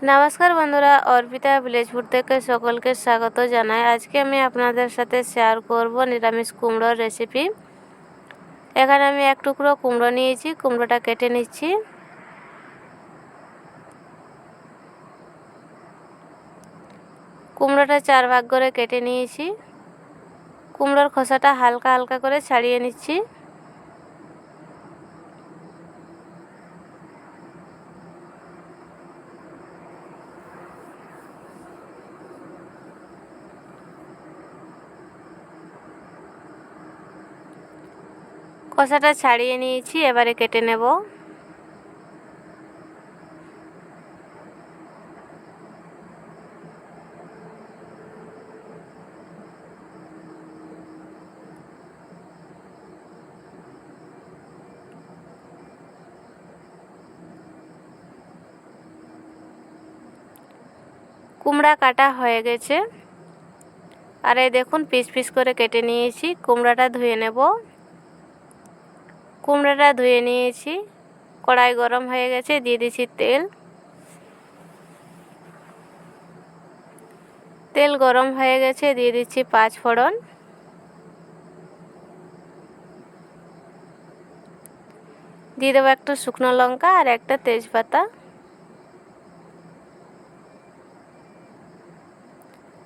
নমস্কার বন্ধুরা, Arpita village food থেকে সকলকে স্বাগত জানাই। আজকে আমি আপনাদের সাথে শেয়ার করব নিরামিষ কুমড়োর রেসিপি। এখানে আমি এক টুকরো কুমড়ো নিয়েছি, কুমড়োটা কেটে নিচ্ছি। কুমড়োটা 4 ভাগ করে কেটে নিয়েছি। কুমড়োর খোসাটা হালকা হালকা করে ছাড়িয়ে নিচ্ছি। খোসাটা ছাড়িয়ে নিয়েছি, এবারে কেটে নেব। কুমড়া কাটা হয়ে গেছে, আর এই দেখুন পিস পিস করে কেটে নিয়েছি। কুমড়াটা ধুয়ে নেব। কুমড়াটা ধুয়ে নিয়েছি। কড়াই গরম হয়ে গেছে, দিয়ে দিচ্ছি তেল। তেল গরম হয়ে গেছে, দিয়ে দিচ্ছি 5 ফোড়ন। দিয়ে দেবো একটু শুকনো লঙ্কা আর একটা তেজপাতা।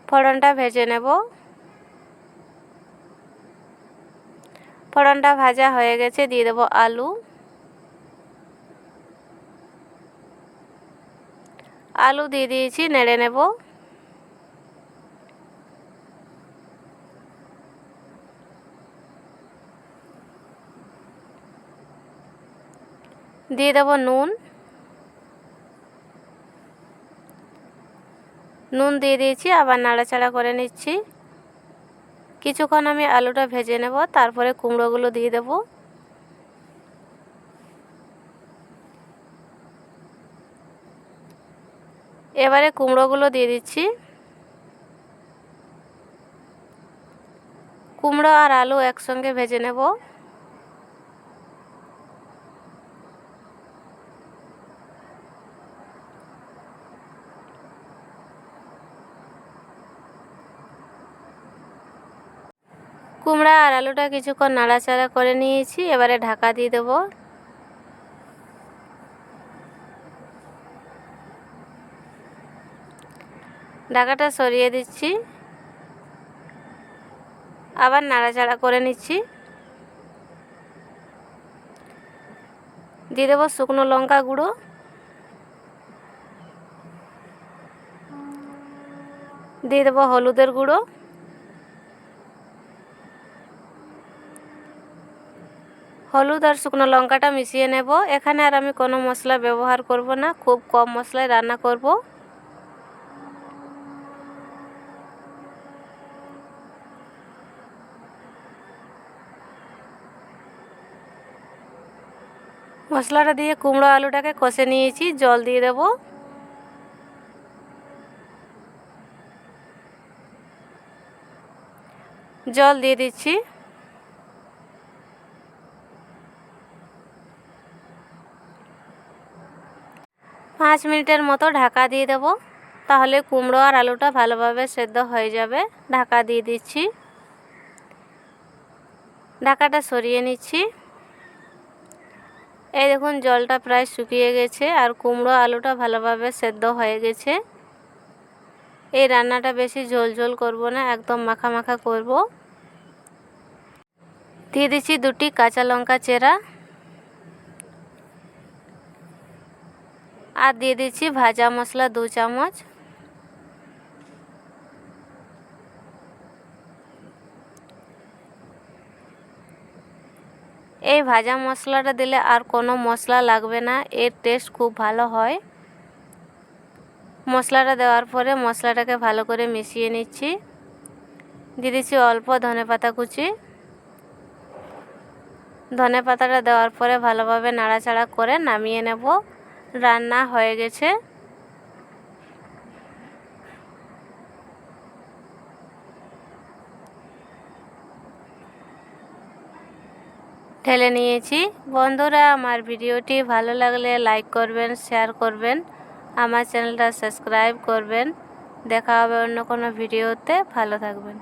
ফোড়নটা ভেজে নেব। ফোড়নটা ভাজা হয়ে গেছে, দিয়ে দেবো আলু। আলু দিয়ে দিয়েছি, নেড়ে নেব। দিয়ে দেবো নুন। নুন দিয়ে দিয়েছি, আবার নাড়াচাড়া করে নিচ্ছি। কিছুক্ষণ আমি আলুটা ভেজে নেব, তারপরে কুমড়োগুলো দিয়ে দেব। এবারে কুমড়োগুলো দিয়ে দিচ্ছি। কুমড়ো আর আলু একসঙ্গে ভেজে নেব। কুমড়া আর আলুটা কিছুক্ষণ নাড়াচাড়া করে নিয়েছি, এবারে ঢাকা দিয়ে দেব। ঢাকাটা সরিয়ে দিচ্ছি, আবার নাড়াচাড়া করে নিচ্ছি। দিয়ে দেবো শুকনো লঙ্কা গুঁড়ো। দিয়ে দেবো হলুদের গুঁড়ো। হলুদ আর শুকনো লঙ্কাটা মিশিয়ে নেব। এখানে আর আমি কোনো মশলা ব্যবহার করব না, খুব কম মশলায় রান্না করব। মশলাটা দিয়ে কুমড়ো আলুটাকে কষে নিয়েছি, জল দিয়ে দেব। জল দিয়ে দিচ্ছি। 5 মিনিটের মতো ঢাকা দিয়ে দেব, তাহলে কুমড়ো আর আলুটা ভালোভাবে সেদ্ধ হয়ে যাবে। ঢাকা দিয়ে দিচ্ছি। ঢাকাটা সরিয়ে নিচ্ছি। এই দেখুন জলটা প্রায় শুকিয়ে গেছে, আর কুমড়ো আলুটা ভালোভাবে সেদ্ধ হয়ে গেছে। এই রান্নাটা বেশি ঝোল ঝোল করব না, একদম মাখা মাখা করব। দিয়ে দিচ্ছি 2টি কাঁচা লঙ্কা চেরা, আর দিয়ে দিচ্ছি ভাজা মশলা 2 চামচ। এই ভাজা মশলাটা দিলে আর কোনো মশলা লাগবে না, এর টেস্ট খুব ভালো হয়। মশলাটা দেওয়ার পরে মশলাটাকে ভালো করে মিশিয়ে নিচ্ছি। দিয়ে দিচ্ছি অল্প ধনেপাতা কুচি। ধনেপাতাটা দেওয়ার পরে ভালোভাবে নাড়াচাড়া করে নামিয়ে নেব। রান্না হয়ে গেছে। ঢেলে নিয়েছি। বন্ধুরা, আমার ভিডিওটি ভালো লাগলে লাইক করবেন, শেয়ার করবেন আমার চ্যানেলটা সাবস্ক্রাইব করবেন। দেখা হবে অন্য কোনো ভিডিওতে। ভালো থাকবেন।